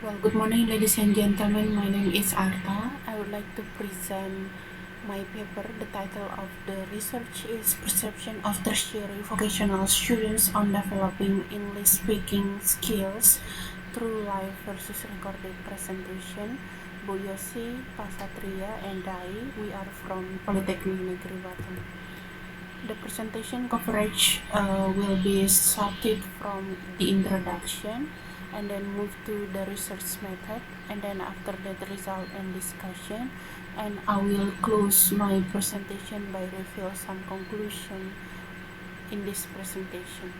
Well, good morning, ladies and gentlemen. My name is Arta. I would like to present my paper. The title of the research is Perception of Tertiary Vocational Students on Developing English Speaking Skills Through Live versus Recorded Presentation. Bu Yosi, Pasatria, and Dai. We are from Politeknik Negeri Batam. The presentation coverage will be started from the introduction and then move to the research method, and then after that result and discussion, and I will close my presentation by reveal some conclusion in this presentation.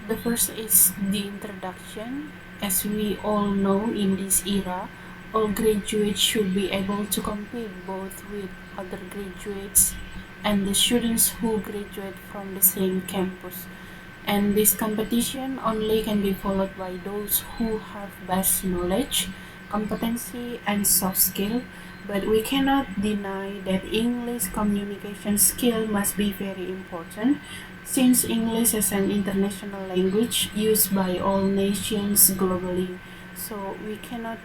The first is the introduction. As we all know, in this era, all graduates should be able to compete both with other graduates and the students who graduate from the same campus. And this competition only can be followed by those who have best knowledge, competency, and soft skill. But we cannot deny that English communication skill must be very important, since English is an international language used by all nations globally. So we cannot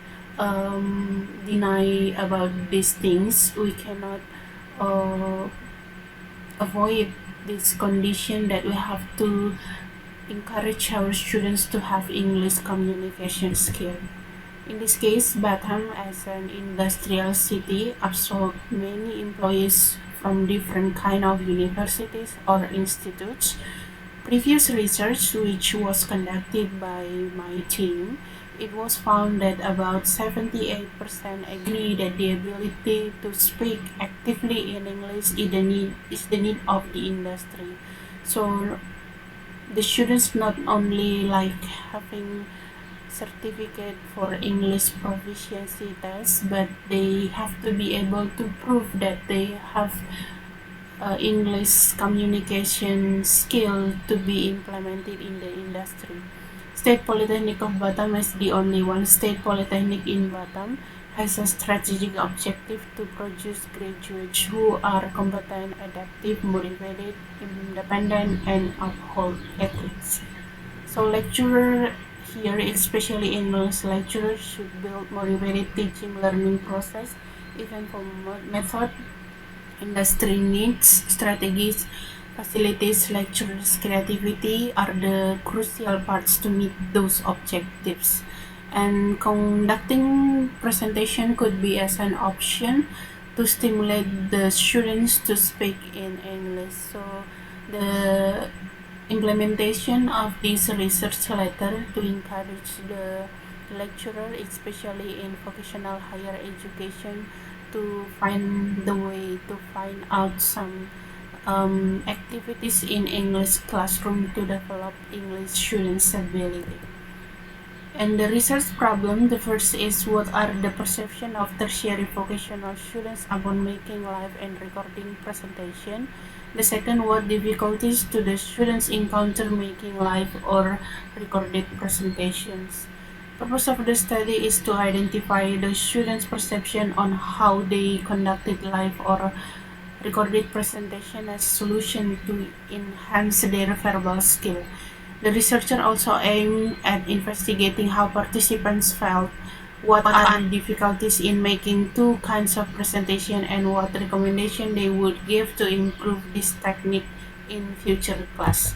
deny about these things. We cannot avoid this condition that we have to encourage our students to have English communication skill. In this case, Batam, as an industrial city, absorbed many employees from different kind of universities or institutes. Previous research, which was conducted by my team, it was found that about 78% agree that the ability to speak actively in English is the need of the industry. So the students not only like having certificate for English proficiency test, but they have to be able to prove that they have English communication skill to be implemented in the industry. State Polytechnic of Batam is the only one state polytechnic in Batam has a strategic objective to produce graduates who are competent, adaptive, motivated, independent, and uphold ethics. So lecturer here, especially English lecturers, should build motivated teaching learning process, even for method, industry needs, strategies, facilities, lecturers' creativity are the crucial parts to meet those objectives. And conducting presentation could be as an option to stimulate the students to speak in English. So the implementation of this research letter to encourage the lecturer, especially in vocational higher education, to find the way to find out some activities in English classroom to develop English students' ability. And the research problem, the first is what are the perception of tertiary vocational students upon making live and recording presentation. The second, what difficulties do the students encounter making live or recorded presentations. Purpose of the study is to identify the students' perception on how they conducted live or recorded presentation as solution to enhance their verbal skill. The researcher also aimed at investigating how participants felt, what are the difficulties in making two kinds of presentation, and what recommendation they would give to improve this technique in future class.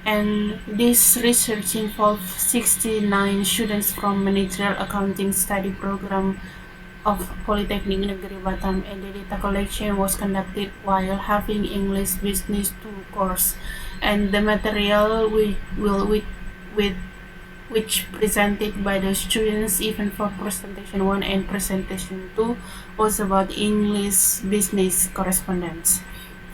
And this research involved 69 students from managerial accounting study program of Politeknik Negeri Batam, and the data collection was conducted while having English Business 2 course. And the material which presented by the students, even for presentation 1 and presentation 2, was about English business correspondence.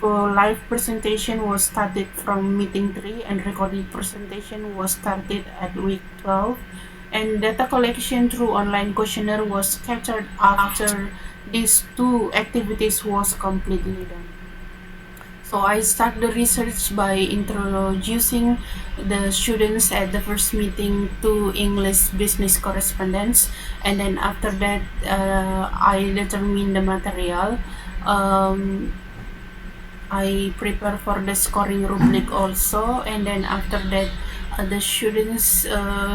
For live presentation was started from meeting 3, and recorded presentation was started at week 12. And data collection through online questionnaire was captured after these two activities was completely done. So I start the research by introducing the students at the first meeting to English business correspondence, and then after that I determine the material. I prepare for the scoring rubric also, and then after that the students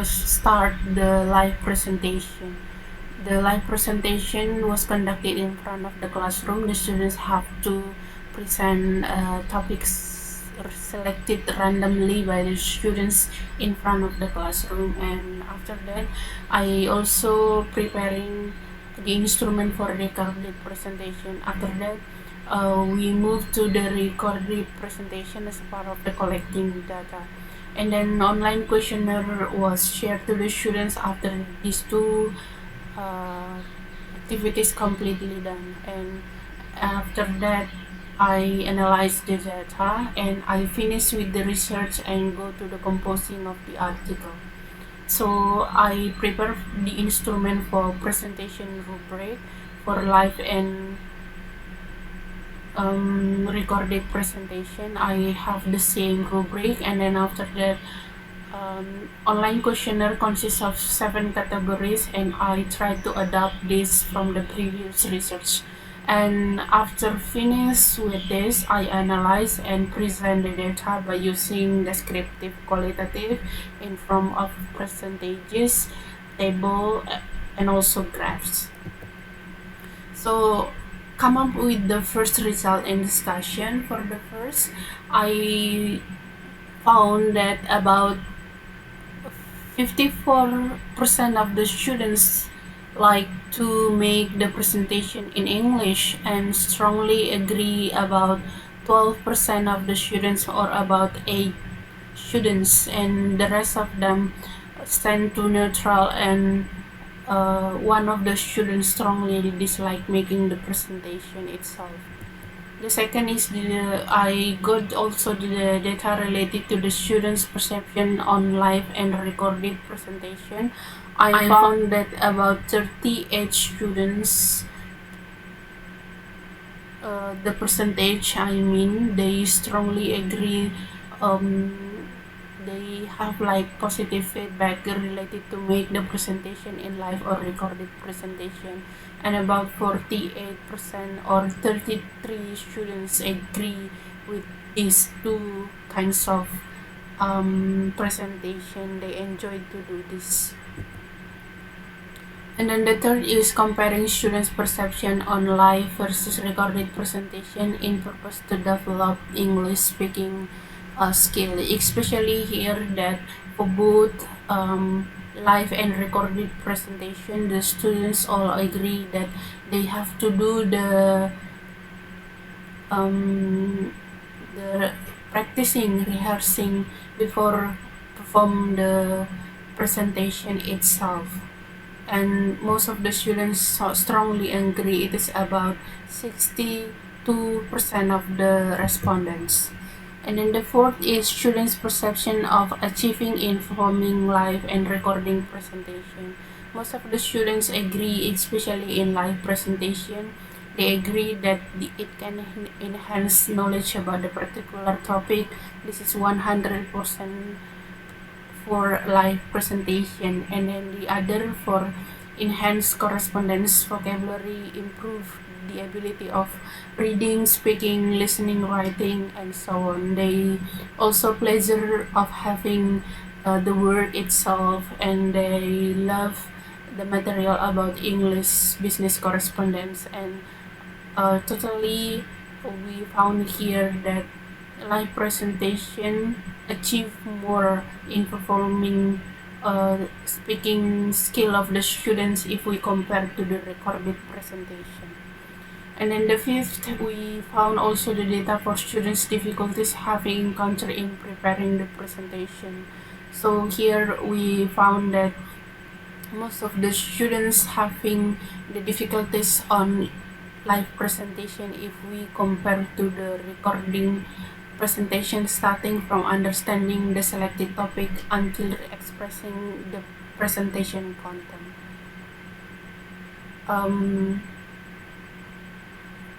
start the live presentation. The live presentation was conducted in front of the classroom. The students have to present topics selected randomly by the students in front of the classroom, and after that I also preparing the instrument for recorded presentation. After that we move to the recorded presentation as part of the collecting data, and then online questionnaire was shared to the students after these two uh, activities completely done. And after that I analyze the data and I finish with the research and go to the composing of the article. So I prepare the instrument for presentation rubric for live and recorded presentation. I have the same rubric, and then after that online questionnaire consists of 7 categories, and I try to adapt this from the previous research. And after finish with this, I analyze and present the data by using descriptive qualitative in form of percentages, table, and also graphs. So come up with the first result in discussion. For the first, I found that about 54% of the students like to make the presentation in English, and strongly agree about 12% of the students, or about 8 students, and the rest of them stand to neutral, and one of the students strongly dislike making the presentation itself. The second is I got also the data related to the students' perception on live and recorded presentation. I found that about 38 students, the percentage I mean, they strongly agree. They have like positive feedback related to make the presentation in live or recorded presentation, and about 48% or 33 students agree with these two kinds of presentation. They enjoy to do this. And then the third is comparing students' perception on live versus recorded presentation in purpose to develop English speaking skill, especially here that for both live and recorded presentation, the students all agree that they have to do the practicing, rehearsing before perform the presentation itself. And most of the students strongly agree. It is about 62% of the respondents. And then the fourth is students' perception of achieving in performing live and recording presentation. Most of the students agree, especially in live presentation. They agree that it can enhance knowledge about the particular topic. This is 100% for live presentation, and then the other for enhanced correspondence vocabulary, improve the ability of reading, speaking, listening, writing, and so on. They also pleasure of having the word itself, and they love the material about English business correspondence. And totally we found here that live presentation achieve more in performing speaking skill of the students if we compare to the recorded presentation. And then the fifth, we found also the data for students' difficulties having encountered in preparing the presentation. So here we found that most of the students having the difficulties on live presentation if we compare to the recording presentation, starting from understanding the selected topic until expressing the presentation content.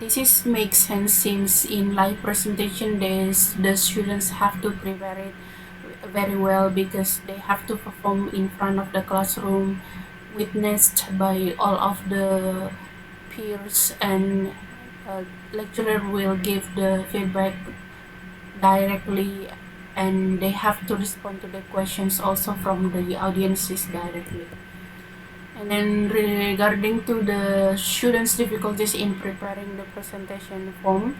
This makes sense since in live presentation the students have to prepare it very well, because they have to perform in front of the classroom, witnessed by all of the peers, and lecturer will give the feedback directly and they have to respond to the questions also from the audiences directly. And then regarding to the students' difficulties in preparing the presentation form,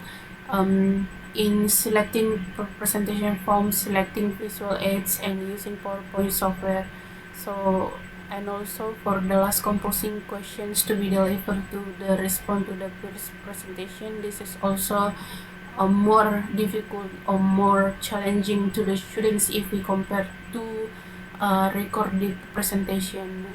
in selecting presentation form, selecting visual aids, and using PowerPoint software. So, and also for the last composing questions to be delivered to the respond to the first presentation, this is also more difficult or more challenging to the students if we compare to recorded presentation.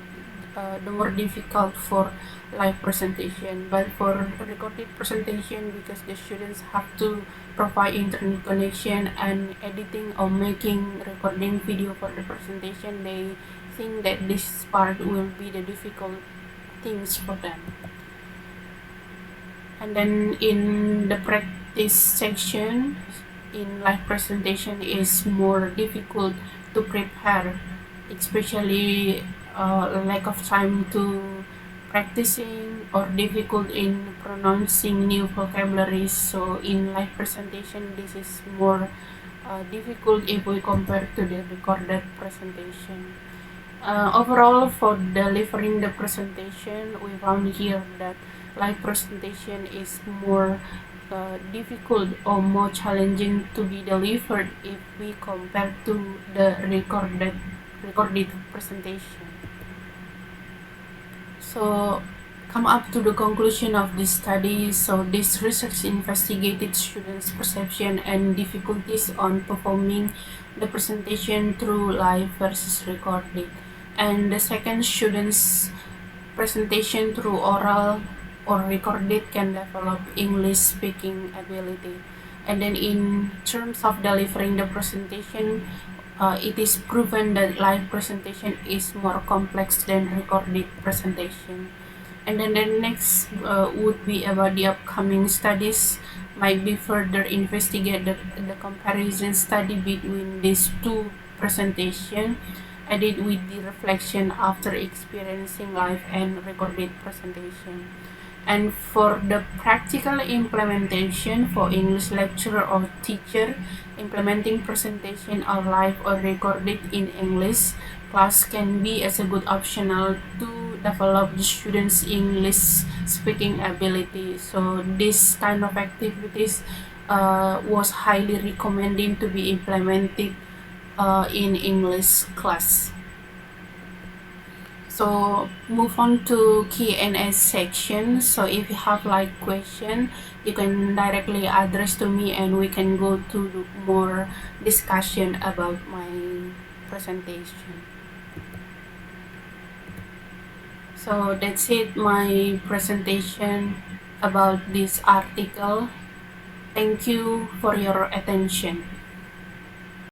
The more difficult for live presentation, but for recorded presentation, because the students have to provide internet connection and editing or making recording video for the presentation, they think that this part will be the difficult things for them. And then in the practice section, in live presentation is more difficult to prepare, especially lack of time to practicing or difficult in pronouncing new vocabularies. So in live presentation, this is more difficult if we compare to the recorded presentation. Overall, for delivering the presentation, we found here that live presentation is more difficult or more challenging to be delivered if we compare to the recorded presentation. So, come up to the conclusion of this study. So, this research investigated students' perception and difficulties on performing the presentation through live versus recorded. And the second, students' presentation through oral or recorded can develop English speaking ability. And then in terms of delivering the presentation, it is proven that live presentation is more complex than recorded presentation. And then the next would be about the upcoming studies, might be further investigate the comparison study between these two presentations, added with the reflection after experiencing live and recorded presentation. And for the practical implementation for English lecturer or teacher, implementing presentation or live or recorded in English class can be as a good optional to develop the students' English speaking ability. So this kind of activities was highly recommended to be implemented in English class. So move on to Q&A section. So if you have like question, you can directly address to me and we can go to more discussion about my presentation. So that's it, my presentation about this article. Thank you for your attention.